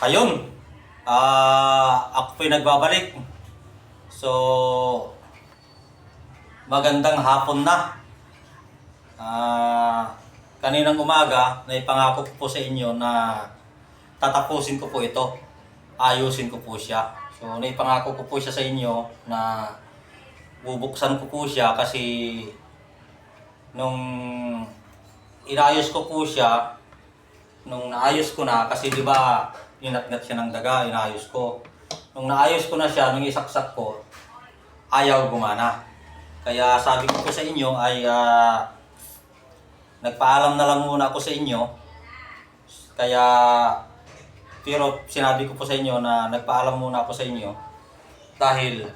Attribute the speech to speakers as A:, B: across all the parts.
A: Ayun, ako po'y nagbabalik. So, magandang hapon na. Kaninang umaga, naipangako ko po sa inyo na tatapusin ko po ito. Ayusin ko po siya. So, naipangako ko po siya sa inyo na bubuksan ko po siya kasi nung inayos ko po siya, nung naayos ko na, kasi di ba inatngat siya ng daga, inayos ko. Nung naayos ko na siya, nung isaksak ko, ayaw gumana. Kaya sabi ko po sa inyo ay nagpaalam na lang muna ako sa inyo. Kaya, pero sinabi ko po sa inyo na nagpaalam muna ako sa inyo dahil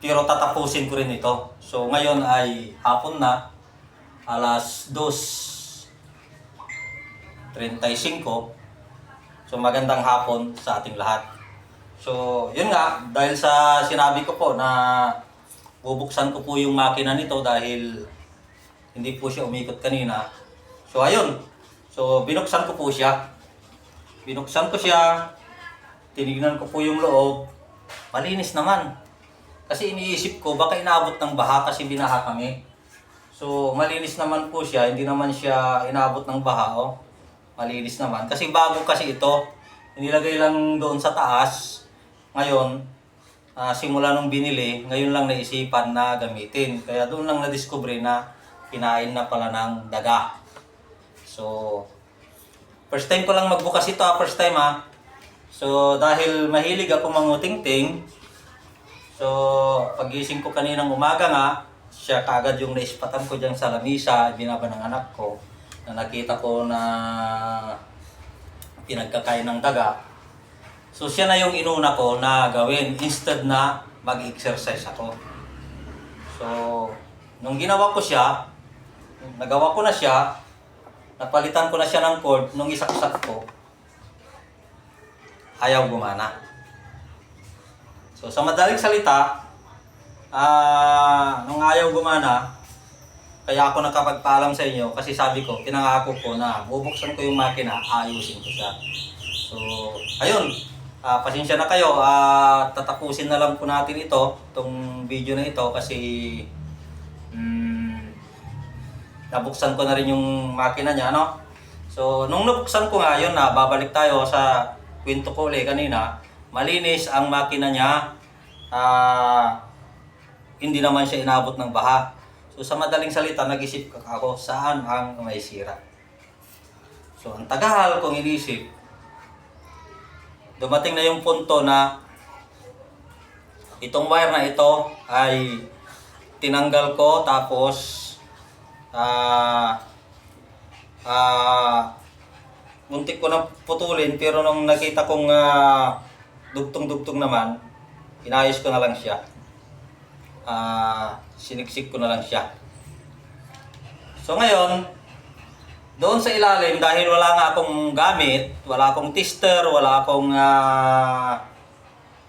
A: pero tatapusin ko rin ito. So ngayon ay hapon na, alas 2:35. So magandang hapon sa ating lahat. So yun nga, dahil sa sinabi ko po na bubuksan ko po yung makina nito dahil hindi po siya umikot kanina. So ayun, so binuksan ko po siya. Binuksan ko siya, tinignan ko po yung loob, malinis naman. Kasi iniisip ko baka inaabot ng baha kasi binaha kami. So malinis naman po siya, hindi naman siya inaabot ng baha. Oh. Malinis naman. Kasi bago kasi ito, inilagay lang doon sa taas. Ngayon, simula nung binili, ngayon lang naisipan na gamitin. Kaya doon lang na-discover na kinain na pala ng daga. So, first time ko lang magbukas ito, first time ha. So, dahil mahilig ako manguting-ting, so, pagising ko kaninang umaga nga, siya kaagad yung naispatan ko dyan sa lamisa, binaba ng anak ko, na nakita ko na pinagkakain ng daga. So siya na yung inuna ko na gawin instead na mag-exercise ako. So, nung ginawa ko siya, nagawa ko na siya, napalitan ko na siya ng cord, nung isaksak ko, ayaw gumana. So sa madaling salita, nung ayaw gumana, kaya ako nakapagpaalam sa inyo kasi sabi ko, pinangako ko na bubuksan ko yung makina, ayusin ko siya. So, ayun, pasensya na kayo, tatapusin na lang po natin itong video na ito kasi nabuksan ko na rin yung makina niya, ano? So, nung nabuksan ko nga yun, babalik tayo sa kwento ko ulit kanina, malinis ang makina niya, hindi naman siya inabot ng baha. So sa madaling salita, nag-isip ako saan ang may sira. So ang tagal kong inisip, dumating na yung punto na itong wire na ito ay tinanggal ko tapos muntik ko na putulin, pero nung nakita kong dugtong-dugtong naman, inayos ko na lang siya. Siniksik ko na lang siya. So ngayon, doon sa ilalim, dahil wala nga akong gamit, wala akong tester, wala akong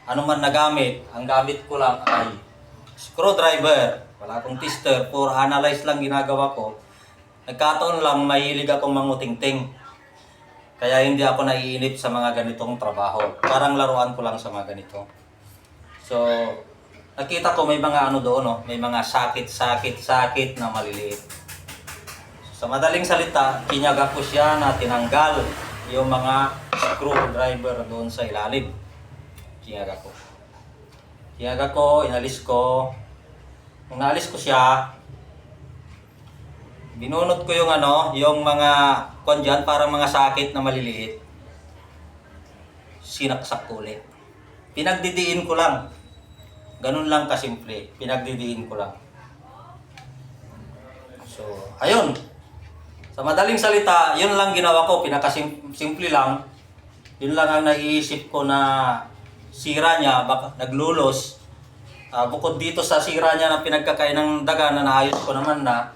A: anuman na gamit, ang gamit ko lang ay screwdriver, wala akong tester, for analyze lang ginagawa ko. Nagkataon lang, mahilig akong manguting-ting. Kaya hindi ako naiinip sa mga ganitong trabaho. Parang laruan ko lang sa mga ganito. So, nakita ko may mga ano doon, no? May mga sakit na maliliit. So, sa madaling salita, kinyaga ko siya na tinanggal yung mga screwdriver doon sa ilalim. Kinyaga ko, inalis ko. Nung naalis ko siya, binunot ko yung yung mga dyan, parang mga sakit na maliliit. Sinaksak ko ulit. Pinagdidiin ko lang. Ganun lang kasimple, pinagdidiin ko lang. So, ayun. Sa madaling salita, yun lang ginawa ko, pinakasimple lang. Yun lang ang naiisip ko na sira niya, baka naglulos. Bukod dito sa sira niya na pinagkakain ng daga na naayos ko naman na,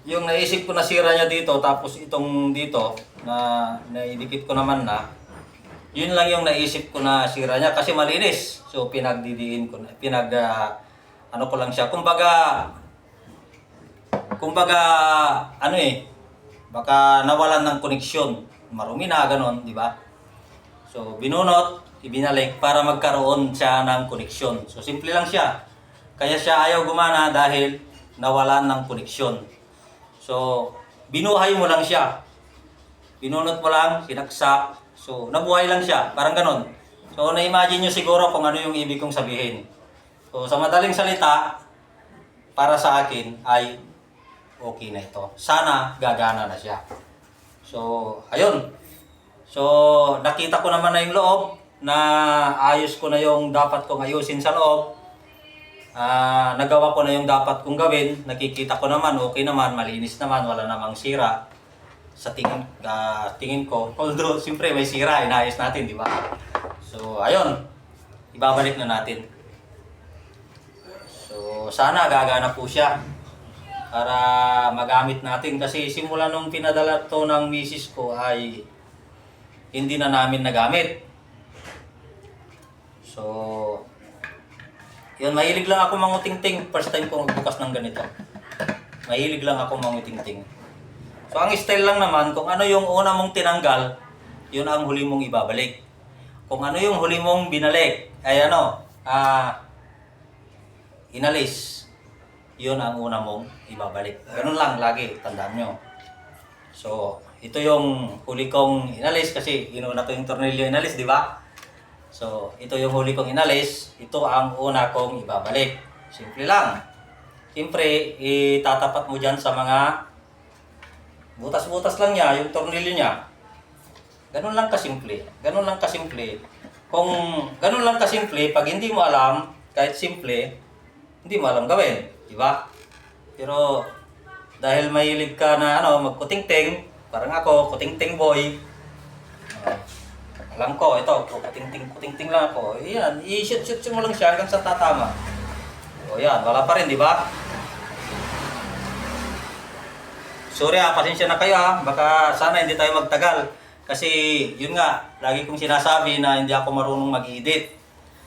A: yung naisip ko na sira niya dito, tapos itong dito, na naidikit ko naman na, yun lang yung naisip ko na sira niya kasi malinis. So pinagdidiin ko na, ano ko lang siya. Kumbaga baka nawalan ng koneksyon. Marumi na, ganon, di ba? So, binunot, ibinalik para magkaroon siya ng koneksyon. So, simple lang siya. Kaya siya ayaw gumana dahil nawalan ng koneksyon. So, binuhay mo lang siya. Binunot mo lang, sinaksak. So, nabuhay lang siya. Parang ganon. So, na-imagine nyo siguro kung ano yung ibig kong sabihin. So, sa madaling salita, para sa akin ay okay na ito. Sana gagana na siya. So, ayun. So, nakita ko naman na yung loob na ayos ko na yung dapat kong ayusin sa loob. Nagawa ko na yung dapat kong gawin. Nakikita ko naman, okay naman, malinis naman, wala namang sira. Sa tingin ko, although siyempre may sira, inayos natin, di ba? So, ayun. Ibabalik na natin. So, sana gagana po siya para magamit natin. Kasi simula nung pinadala to ng misis ko ay hindi na namin nagamit. So, yun, mahilig lang ako manguting-ting. First time ko magbukas ng ganito. Mahilig lang ako manguting-ting. So, ang style lang naman, kung ano yung una mong tinanggal, yun ang huli mong ibabalik. Kung ano yung huli mong binalik, ay inalis, yun ang una mong ibabalik. Ganun lang lagi, tandaan nyo. So, ito yung huli kong inalis kasi inuna ko yung tornilyo inalis, di ba? So, ito yung huli kong inalis, ito ang una kong ibabalik. Simple lang. Siyempre, itatapat mo dyan sa mga butas-butas lang niya, yung tornilyo niya. Ganun lang kasimple. Ganun lang kasimple. Kung ganun lang kasimple, pag hindi mo alam, kahit simple, hindi mo alam gawin. Di ba? Pero, dahil mahilig ka na magkuting-ting, parang ako, kuting-ting boy. Alam ko, ito, kuting-ting lang ako. Yan, i-shoot mo lang siya hanggang sa tatama. O yan, wala pa rin, di ba? Sorry pasensya na kayo baka sana hindi tayo magtagal. Kasi yun nga, lagi kong sinasabi na hindi ako marunong mag-edit.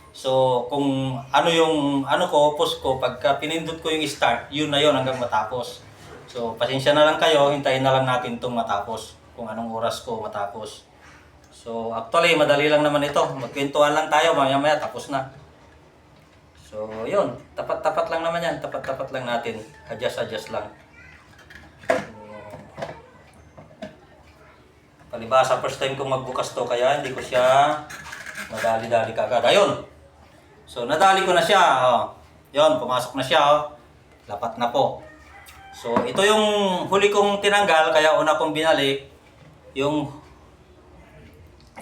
A: So kung ano yung post ko, pagka pinindot ko yung start, yun na yun hanggang matapos. So pasensya na lang kayo, hintayin na lang natin itong matapos. Kung anong oras ko matapos. So actually, madali lang naman ito. Magkwentuhan lang tayo, maya-maya tapos na. So yun, tapat-tapat lang naman yan. Tapat-tapat lang natin. Adjust lang. Palibasa, first time kong magbukas to kaya hindi ko siya madali-dali kagad. Ayun! So, nadali ko na siya. Yun, pumasok na siya. Lapat na po. So, ito yung huli kong tinanggal kaya una kong binalik. Yung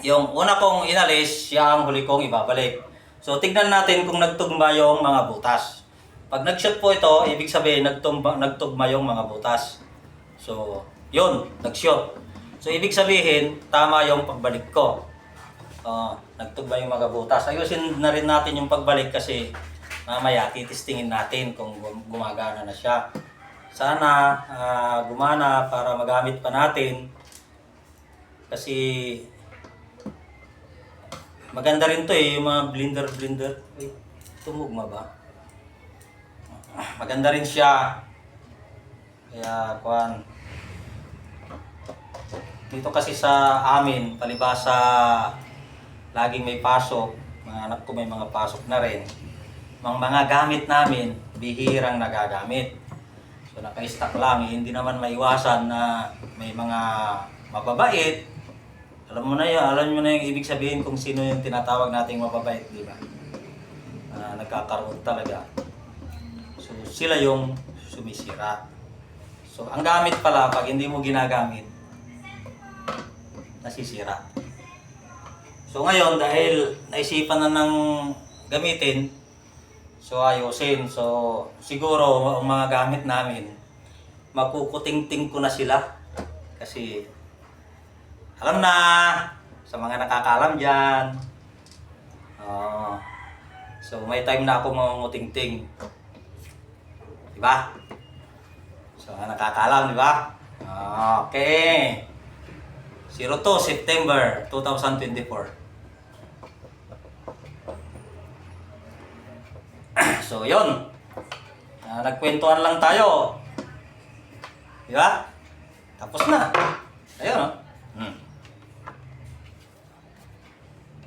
A: una kong inalis, siya ang huli kong ibabalik. So, tignan natin kung nagtugma yung mga butas. Pag nag-shoot po ito, ibig sabihin nagtugma yung mga butas. So, yun, nag-shoot. So, ibig sabihin, tama yung pagbalik ko. Nagtugma yung mga butas. Ayusin na rin natin yung pagbalik kasi mamaya titistingin natin kung gumagana na siya. Sana gumana para magamit pa natin. Kasi maganda rin to yung mga blender. Ay, tumugma ba? Maganda rin siya. Kaya, dito kasi sa amin, palibasa laging may pasok, mga anak ko may mga pasok na rin. Mga gamit namin, bihirang nagagamit. So naka-stock lang, hindi naman maiwasan na may mga mababait. Alam mo na yung ibig sabihin kung sino yung tinatawag nating mababait, di ba? Nagkakaroon talaga. So sila yung sumisira. So ang gamit pala, pag hindi mo ginagamit, nasisira. So ngayon, dahil naisipan na ng gamitin, so ayusin. So siguro ang mga gamit namin, makukuting-ting ko na sila. Kasi alam na, sa mga nakakaalam dyan. So may time na ako mangunguting-ting. Diba? So mga nakakaalam, diba? Okay. 02 September 2024. So, yun. Nagkwentuhan lang tayo. Di ba? Tapos na. Ayun, oh.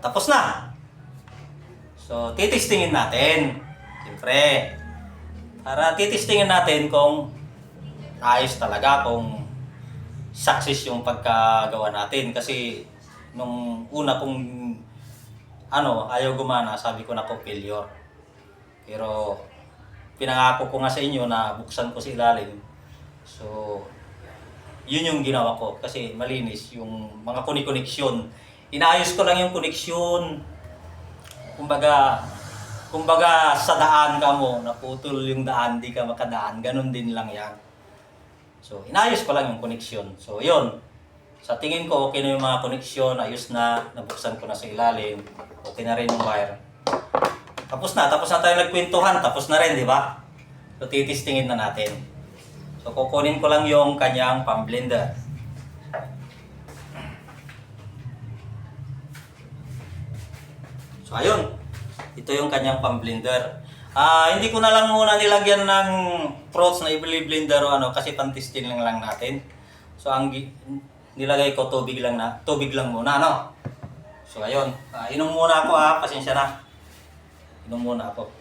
A: Tapos na. So, titistingin natin. Siyempre. Para titistingin natin kung ayos talaga, kung success yung pagkagawa natin. Kasi, nung una kong ayaw gumana, sabi ko na failure. Pero, pinangako ko nga sa inyo na buksan ko sa ilalim. So, yun yung ginawa ko. Kasi malinis yung mga koneksyon. Inaayos ko lang yung koneksyon. Kumbaga sa daan ka mo, naputol yung daan, di ka makadaan. Ganun din lang yan. So, inaayos ko lang yung koneksyon. So, yun. Sa tingin ko, okay na yung mga koneksyon. Ayos na. Nabuksan ko na sa ilalim. Okay na rin yung wire. Tapos na tayo nagkwentuhan. Tapos na rin, di ba? So, titistingin na natin. So, kukunin ko lang yung kanyang pang-blender. So, ayun. Ito yung kanyang pang-blender. Hindi ko na lang muna nilagyan ng fruits na i-blender o kasi pan-testing lang natin. So, ang nilagay ko tubig lang muna, So, ayun. Inom muna ako, pasensya na. Inom muna ako.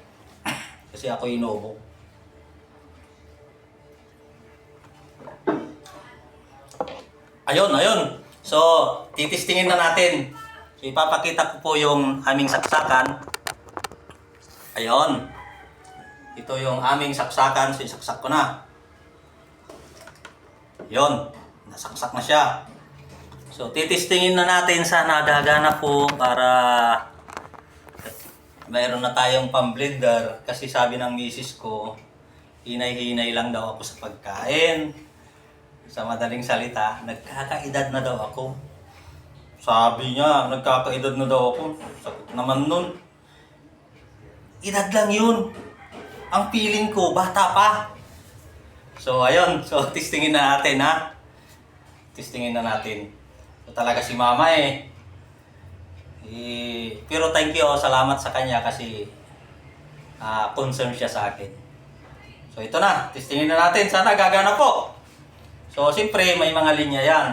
A: Kasi ako inuubo. Ayun. So, titistingin na natin. So, ipapakita ko po yung aming saksakan. Ayun. Ito yung aming saksakan. So, isaksak ko na. Ayun. Nasaksak na siya. So, titistingin na natin. Sana gagana po para mayroon na tayong pang-blender. Kasi sabi ng misis ko, hinay-hinay lang daw ako sa pagkain. Sa madaling salita, nagkakaedad na daw ako. Sabi niya, nagkakaedad na daw ako. Sakit naman nun. Edad lang yun. Ang feeling ko, bata pa. So, ayun. So, testingin na natin, Testingin na natin. So, talaga si mama pero thank you, salamat sa kanya kasi concern siya sa akin. So, ito na. Testingin na natin. Sana gagana po. So, siyempre, may mga linya yan.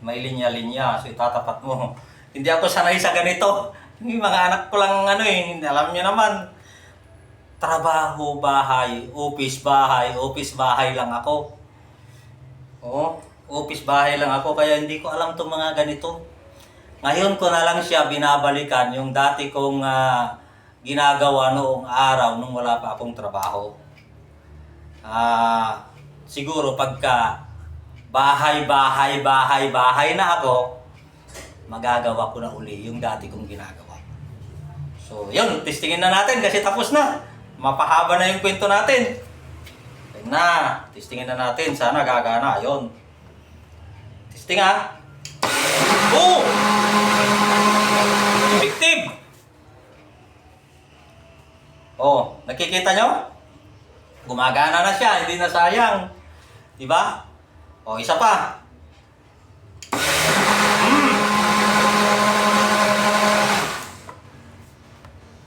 A: May linya-linya. So, itatapat mo. Hindi ako sanay sa ganito. Yung mga anak ko lang, alam niyo naman, trabaho, bahay, office, bahay lang ako. Office, bahay lang ako. Kaya hindi ko alam itong mga ganito. Ngayon ko na lang siya binabalikan yung dati kong ginagawa noong araw nung wala pa akong trabaho. Siguro pagka bahay na ako, magagawa ko na uli yung dati kong ginagawa. So, yun, testingin na natin kasi tapos na. Mapahaba na yung kwento natin. Yun na, testingin na natin. Sana gagana. Ayun. Testing Oh! Effective! Oh, nakikita nyo? Gumagana na siya, hindi na sayang. Diba? O, isa pa.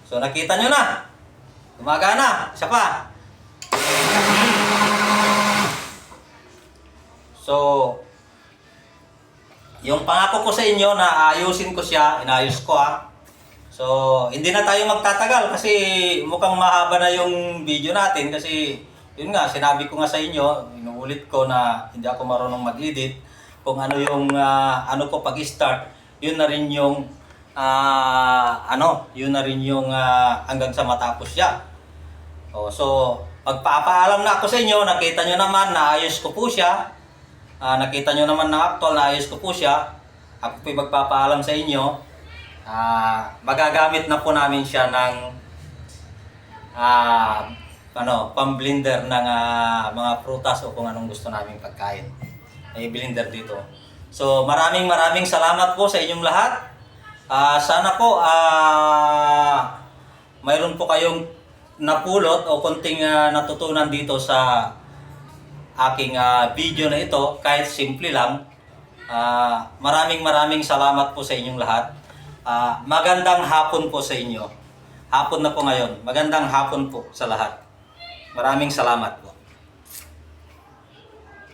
A: So, nakita nyo na. Gumagana. Isa pa. So, yung pangako ko sa inyo na ayusin ko siya, inayos ko So, hindi na tayo magtatagal kasi mukhang mahaba na yung video natin kasi yun nga, sinabi ko nga sa inyo, inuulit ko na hindi ako marunong mag-edit. Kung ano yung ko pag-start, yun na rin yung hanggang sa matapos siya. So, pagpapaalam na ako sa inyo, nakita nyo naman na ayos ko po siya. Nakita nyo naman na actual na ayos ko po siya. Ako po'y magpapaalam sa inyo. Magagamit na po namin siya ng pang-blender ng mga prutas o kung anong gusto naming pagkain. May blender dito. So, maraming salamat po sa inyong lahat. Sana po mayroon po kayong napulot o konting natutunan dito sa aking video na ito, kahit simple lang. Maraming salamat po sa inyong lahat. Magandang hapon po sa inyo. Hapon na po ngayon. Magandang hapon po sa lahat. Maraming salamat po.